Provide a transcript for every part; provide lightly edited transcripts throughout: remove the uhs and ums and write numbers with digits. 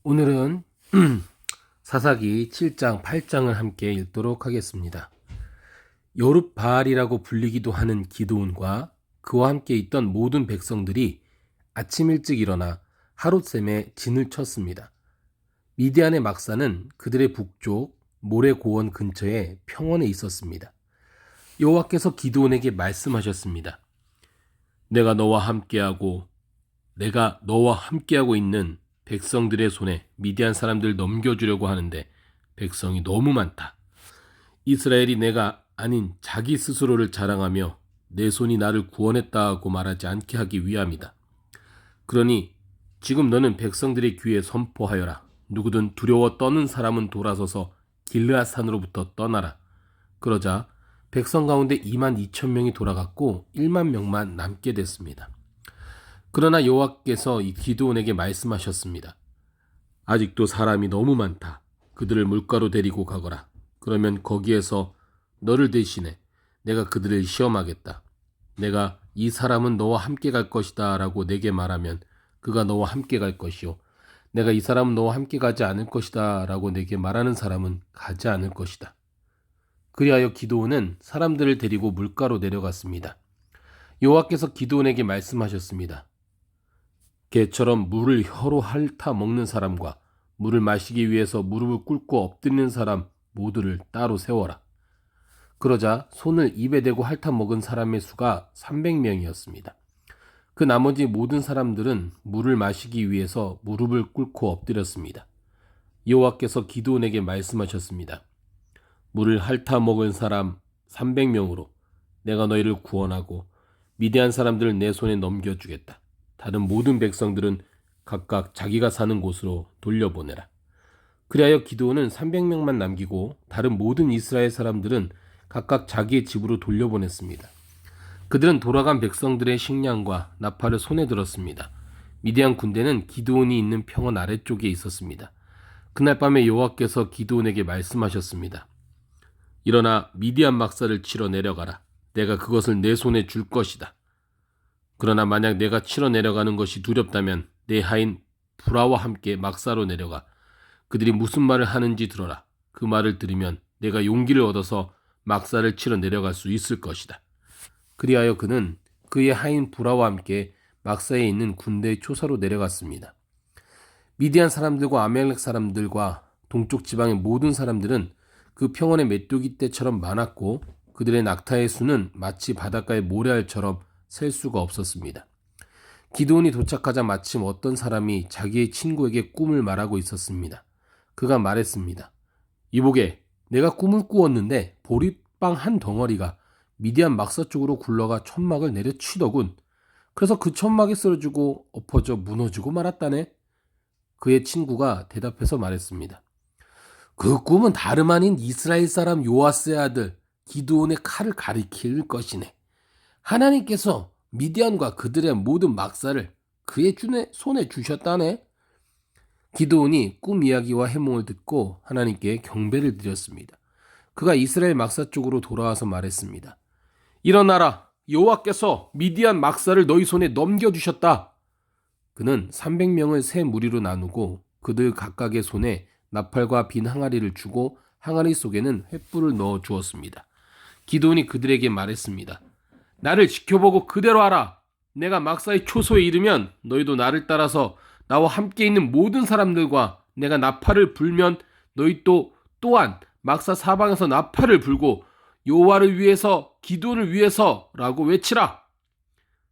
오늘은 사사기 7장, 8장을 함께 읽도록 하겠습니다. 여룹바알이라고 불리기도 하는 기드온과 그와 함께 있던 모든 백성들이 아침 일찍 일어나 하룻샘에 진을 쳤습니다. 미디안의 막사는 그들의 북쪽 모래 고원 근처에 평원에 있었습니다. 여호와께서 기드온에게 말씀하셨습니다. 내가 너와 함께하고 있는 백성들의 손에 미디안 사람들 넘겨주려고 하는데 백성이 너무 많다. 이스라엘이 내가 아닌 자기 스스로를 자랑하며 내 손이 나를 구원했다고 말하지 않게 하기 위함이다. 그러니 지금 너는 백성들의 귀에 선포하여라. 누구든 두려워 떠는 사람은 돌아서서 길르앗 산으로부터 떠나라. 그러자 백성 가운데 2만 2천 명이 돌아갔고 1만 명만 남게 됐습니다. 그러나 여호와께서 이 기드온에게 말씀하셨습니다. 아직도 사람이 너무 많다. 그들을 물가로 데리고 가거라. 그러면 거기에서 너를 대신해 내가 그들을 시험하겠다. 내가 이 사람은 너와 함께 갈 것이다 라고 내게 말하면 그가 너와 함께 갈 것이요. 내가 이 사람은 너와 함께 가지 않을 것이다 라고 내게 말하는 사람은 가지 않을 것이다. 그리하여 기드온은 사람들을 데리고 물가로 내려갔습니다. 여호와께서 기드온에게 말씀하셨습니다. 개처럼 물을 혀로 핥아 먹는 사람과 물을 마시기 위해서 무릎을 꿇고 엎드리는 사람 모두를 따로 세워라. 그러자 손을 입에 대고 핥아 먹은 사람의 수가 300명이었습니다. 그 나머지 모든 사람들은 물을 마시기 위해서 무릎을 꿇고 엎드렸습니다. 여호와께서 기드온에게 말씀하셨습니다. 물을 핥아 먹은 사람 300명으로 내가 너희를 구원하고 미디안 사람들을 내 손에 넘겨주겠다. 다른 모든 백성들은 각각 자기가 사는 곳으로 돌려보내라. 그리하여 기드온은 300명만 남기고 다른 모든 이스라엘 사람들은 각각 자기의 집으로 돌려보냈습니다. 그들은 돌아간 백성들의 식량과 나팔을 손에 들었습니다. 미디안 군대는 기드온이 있는 평원 아래쪽에 있었습니다. 그날 밤에 여호와께서 기드온에게 말씀하셨습니다. 일어나 미디안 막사를 치러 내려가라. 내가 그것을 내 손에 줄 것이다. 그러나 만약 내가 치러 내려가는 것이 두렵다면 내 하인 브라와 함께 막사로 내려가 그들이 무슨 말을 하는지 들어라. 그 말을 들으면 내가 용기를 얻어서 막사를 치러 내려갈 수 있을 것이다. 그리하여 그는 그의 하인 브라와 함께 막사에 있는 군대의 초사로 내려갔습니다. 미디안 사람들과 아멜렉 사람들과 동쪽 지방의 모든 사람들은 그 평원의 메뚜기 떼처럼 많았고 그들의 낙타의 수는 마치 바닷가의 모래알처럼 셀 수가 없었습니다. 기드온이 도착하자 마침 어떤 사람이 자기의 친구에게 꿈을 말하고 있었습니다. 그가 말했습니다. 이보게, 내가 꿈을 꾸었는데 보리빵 한 덩어리가 미디안 막사 쪽으로 굴러가 천막을 내려치더군. 그래서 그 천막이 쓰러지고 엎어져 무너지고 말았다네. 그의 친구가 대답해서 말했습니다. 그 꿈은 다름 아닌 이스라엘 사람 요아스의 아들 기드온의 칼을 가리킬 것이네. 하나님께서 미디안과 그들의 모든 막사를 그의 손에 주셨다네. 기드온이 꿈 이야기와 해몽을 듣고 하나님께 경배를 드렸습니다. 그가 이스라엘 막사 쪽으로 돌아와서 말했습니다. 일어나라. 여호와께서 미디안 막사를 너희 손에 넘겨주셨다. 그는 300명을 세 무리로 나누고 그들 각각의 손에 나팔과 빈 항아리를 주고 항아리 속에는 횃불을 넣어 주었습니다. 기드온이 그들에게 말했습니다. 나를 지켜보고 그대로 하라. 내가 막사의 초소에 이르면 너희도 나를 따라서 나와 함께 있는 모든 사람들과 내가 나팔을 불면 너희 또한 막사 사방에서 나팔을 불고 여호와를 위해서 기드온을 위해서라고 외치라.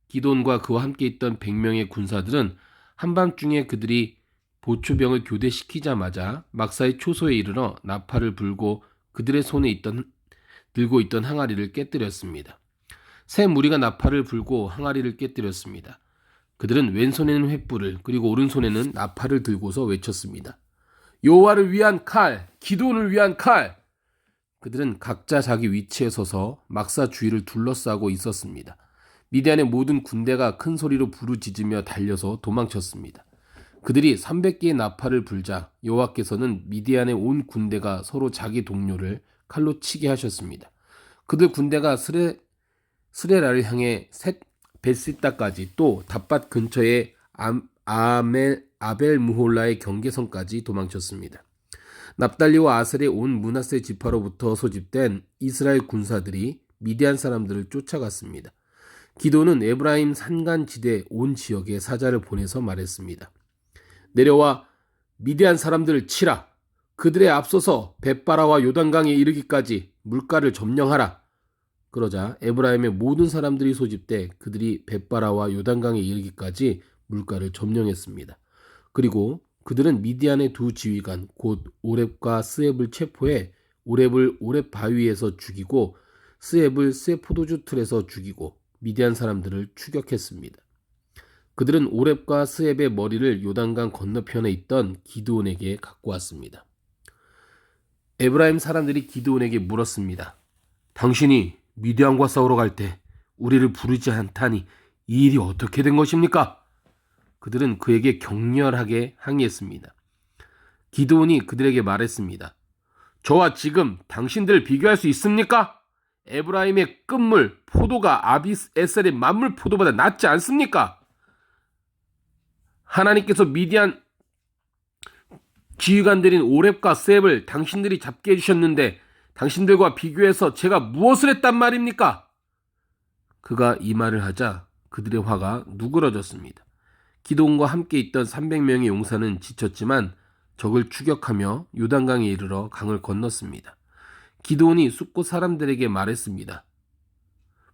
기드온과 그와 함께 있던 100명의 군사들은 한밤중에 그들이 보초병을 교대시키자마자 막사의 초소에 이르러 나팔을 불고 그들의 손에 들고 있던 항아리를 깨뜨렸습니다. 세 무리가 나팔을 불고 항아리를 깨뜨렸습니다. 그들은 왼손에는 횃불을 그리고 오른손에는 나팔을 들고서 외쳤습니다. 여호와를 위한 칼, 기드온을 위한 칼! 그들은 각자 자기 위치에 서서 막사 주위를 둘러싸고 있었습니다. 미디안의 모든 군대가 큰 소리로 부르짖으며 달려서 도망쳤습니다. 그들이 300개의 나팔을 불자 여호와께서는 미디안의 온 군대가 서로 자기 동료를 칼로 치게 하셨습니다. 그들 군대가 스레라를 향해 벳시다까지 또 답밭 근처의 아벨무홀라의 경계선까지 도망쳤습니다. 납달리와 아셀의 온 므낫세 지파로부터 소집된 이스라엘 군사들이 미디안 사람들을 쫓아갔습니다. 기도는 에브라임 산간지대 온 지역에 사자를 보내서 말했습니다. 내려와 미디안 사람들을 치라. 그들의 앞서서 벳바라와 요단강에 이르기까지 물가를 점령하라. 그러자 에브라임의 모든 사람들이 소집돼 그들이 벳바라와 요단강에 이르기까지 물가를 점령했습니다. 그리고 그들은 미디안의 두 지휘관 곧 오렙과 스앱을 체포해 오렙을 오렙 바위에서 죽이고 스앱을 스앱 포도주 틀에서 죽이고 미디안 사람들을 추격했습니다. 그들은 오렙과 스앱의 머리를 요단강 건너편에 있던 기드온에게 갖고 왔습니다. 에브라임 사람들이 기드온에게 물었습니다. 당신이 미디안과 싸우러 갈 때 우리를 부르지 않다니 이 일이 어떻게 된 것입니까? 그들은 그에게 격렬하게 항의했습니다. 기드온이 그들에게 말했습니다. 저와 지금 당신들 비교할 수 있습니까? 에브라임의 끝물 포도가 아비에셀의 만물 포도보다 낫지 않습니까? 하나님께서 미디안 지휘관들인 오렙과 스앱을 당신들이 잡게 해주셨는데 당신들과 비교해서 제가 무엇을 했단 말입니까? 그가 이 말을 하자 그들의 화가 누그러졌습니다. 기드온과 함께 있던 300명의 용사는 지쳤지만 적을 추격하며 요단강에 이르러 강을 건넜습니다. 기드온이 숫곳 사람들에게 말했습니다.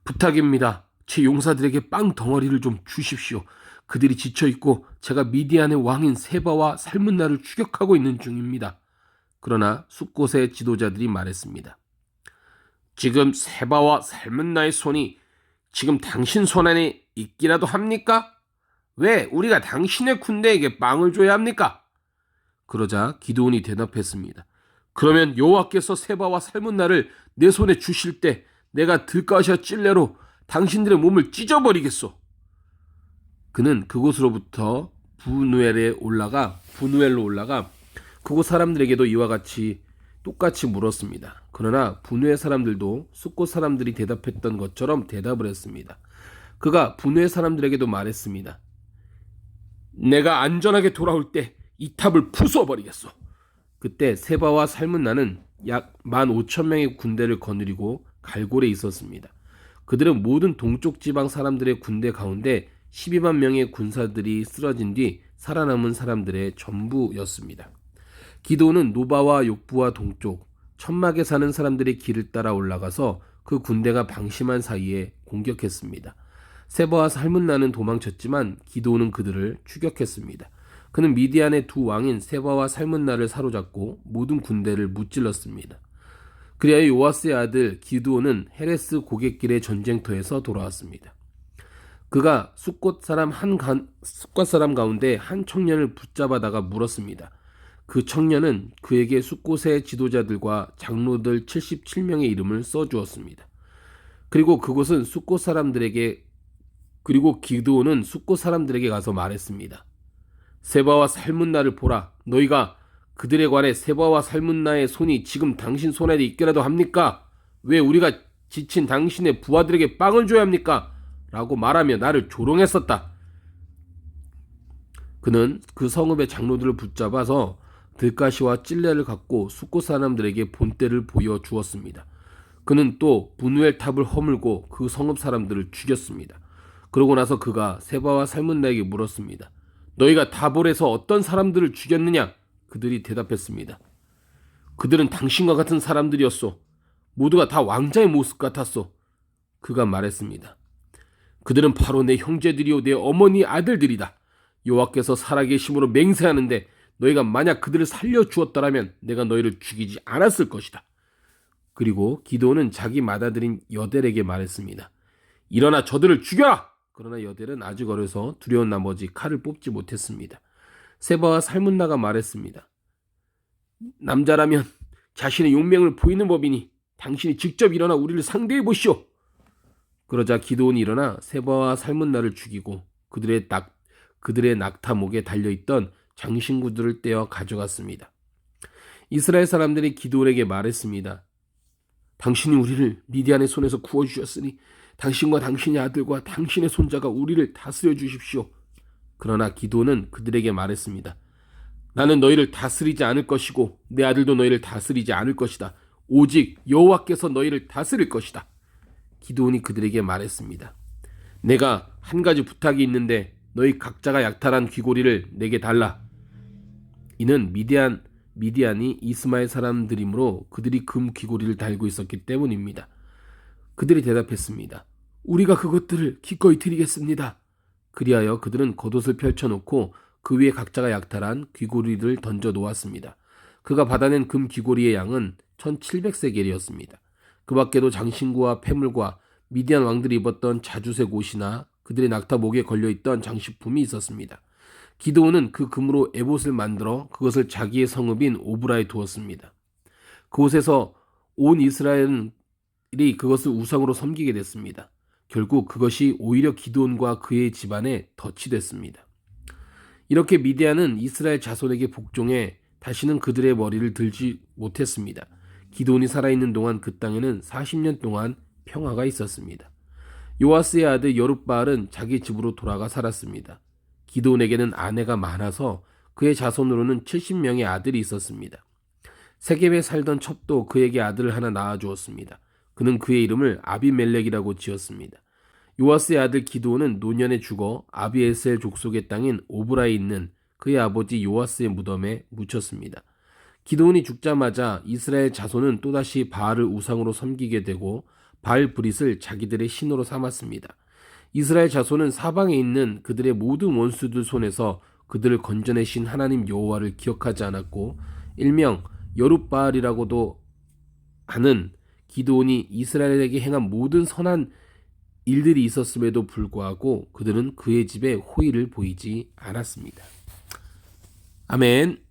부탁입니다. 제 용사들에게 빵 덩어리를 좀 주십시오. 그들이 지쳐있고 제가 미디안의 왕인 세바와 살문나를 추격하고 있는 중입니다. 그러나 숫곳의 지도자들이 말했습니다. 지금 세바와 살문나의 손이 지금 당신 손 안에 있기라도 합니까? 왜 우리가 당신의 군대에게 빵을 줘야 합니까? 그러자 기드온이 대답했습니다. 그러면 여호와께서 세바와 살문나를 내 손에 주실 때 내가 들가시와 찔레로 당신들의 몸을 찢어버리겠소. 그는 그곳으로부터 부누엘로 올라가 그곳 사람들에게도 이와 같이 똑같이 물었습니다. 그러나 부누엘 사람들도 숫곳 사람들이 대답했던 것처럼 대답을 했습니다. 그가 부누엘 사람들에게도 말했습니다. 내가 안전하게 돌아올 때 이 탑을 부숴버리겠소. 그때 세바와 살문나는 약 15,000명의 군대를 거느리고 갈골에 있었습니다. 그들은 모든 동쪽 지방 사람들의 군대 가운데 12만 명의 군사들이 쓰러진 뒤 살아남은 사람들의 전부였습니다. 기드온은 노바와 욕부와 동쪽 천막에 사는 사람들의 길을 따라 올라가서 그 군대가 방심한 사이에 공격했습니다. 세바와 살문나는 도망쳤지만 기드온은 그들을 추격했습니다. 그는 미디안의 두 왕인 세바와 살문나를 사로잡고 모든 군대를 무찔렀습니다. 그리하여 요아스의 아들 기드온은 헤레스 고갯길의 전쟁터에서 돌아왔습니다. 그가 숫곳 사람 가운데 한 청년을 붙잡아다가 물었습니다. 그 청년은 그에게 숫곳의 지도자들과 장로들 77명의 이름을 써주었습니다. 그리고 기드온은 숫곳 사람들에게 가서 말했습니다. 세바와 살문나를 보라. 너희가 그들에 관해 세바와 살문나의 손이 지금 당신 손에 있기라도 합니까? 왜 우리가 지친 당신의 부하들에게 빵을 줘야 합니까? 라고 말하며 나를 조롱했었다. 그는 그 성읍의 장로들을 붙잡아서 들가시와 찔레를 갖고 숫곳 사람들에게 본때를 보여주었습니다. 그는 또 부누엘 탑을 허물고 그 성읍 사람들을 죽였습니다. 그러고 나서 그가 세바와 살문나에게 물었습니다. 너희가 다볼에서 어떤 사람들을 죽였느냐? 그들이 대답했습니다. 그들은 당신과 같은 사람들이었소. 모두가 다 왕자의 모습 같았소. 그가 말했습니다. 그들은 바로 내 형제들이요 내 어머니 아들들이다. 여호와께서 살아계심으로 맹세하는데 너희가 만약 그들을 살려주었더라면 내가 너희를 죽이지 않았을 것이다. 그리고 기드온은 자기 맏아들인 여델에게 말했습니다. 일어나 저들을 죽여라! 그러나 여델은 아직 어려서 두려운 나머지 칼을 뽑지 못했습니다. 세바와 살문나가 말했습니다. 남자라면 자신의 용맹을 보이는 법이니 당신이 직접 일어나 우리를 상대해 보시오. 그러자 기드온이 일어나 세바와 살문나를 죽이고 그들의 낙타 목에 달려있던 장신구들을 떼어 가져갔습니다. 이스라엘 사람들이 기드온에게 말했습니다. 당신이 우리를 미디안의 손에서 구워주셨으니 당신과 당신의 아들과 당신의 손자가 우리를 다스려 주십시오. 그러나 기드온은 그들에게 말했습니다. 나는 너희를 다스리지 않을 것이고 내 아들도 너희를 다스리지 않을 것이다. 오직 여호와께서 너희를 다스릴 것이다. 기드온이 그들에게 말했습니다. 내가 한 가지 부탁이 있는데 너희 각자가 약탈한 귀고리를 내게 달라. 이는 미디안이 이스마엘 사람들이므로 그들이 금 귀고리를 달고 있었기 때문입니다. 그들이 대답했습니다. 우리가 그것들을 기꺼이 드리겠습니다. 그리하여 그들은 겉옷을 펼쳐놓고 그 위에 각자가 약탈한 귀고리를 던져 놓았습니다. 그가 받아낸 금 귀고리의 양은 1700세겔이었습니다. 그 밖에도 장신구와 폐물과 미디안 왕들이 입었던 자주색 옷이나 그들의 낙타 목에 걸려있던 장식품이 있었습니다. 기드온은 그 금으로 에봇을 만들어 그것을 자기의 성읍인 오브라에 두었습니다. 그곳에서 온 이스라엘이 그것을 우상으로 섬기게 됐습니다. 결국 그것이 오히려 기드온과 그의 집안에 덫이 됐습니다. 이렇게 미디안은 이스라엘 자손에게 복종해 다시는 그들의 머리를 들지 못했습니다. 기드온이 살아있는 동안 그 땅에는 40년 동안 평화가 있었습니다. 요아스의 아들 여룻바알은 자기 집으로 돌아가 살았습니다. 기드온에게는 아내가 많아서 그의 자손으로는 70명의 아들이 있었습니다. 세겜에 살던 첩도 그에게 아들을 하나 낳아주었습니다. 그는 그의 이름을 아비멜렉이라고 지었습니다. 요아스의 아들 기드온은 노년에 죽어 아비에셀 족속의 땅인 오브라에 있는 그의 아버지 요아스의 무덤에 묻혔습니다. 기드온이 죽자마자 이스라엘 자손은 또다시 바알을 우상으로 섬기게 되고 바알 브릿을 자기들의 신으로 삼았습니다. 이스라엘 자손은 사방에 있는 그들의 모든 원수들 손에서 그들을 건져내신 하나님 여호와를 기억하지 않았고 일명 여룻바알이라고도 하는 기드온이 이스라엘에게 행한 모든 선한 일들이 있었음에도 불구하고 그들은 그의 집에 호의를 보이지 않았습니다. 아멘.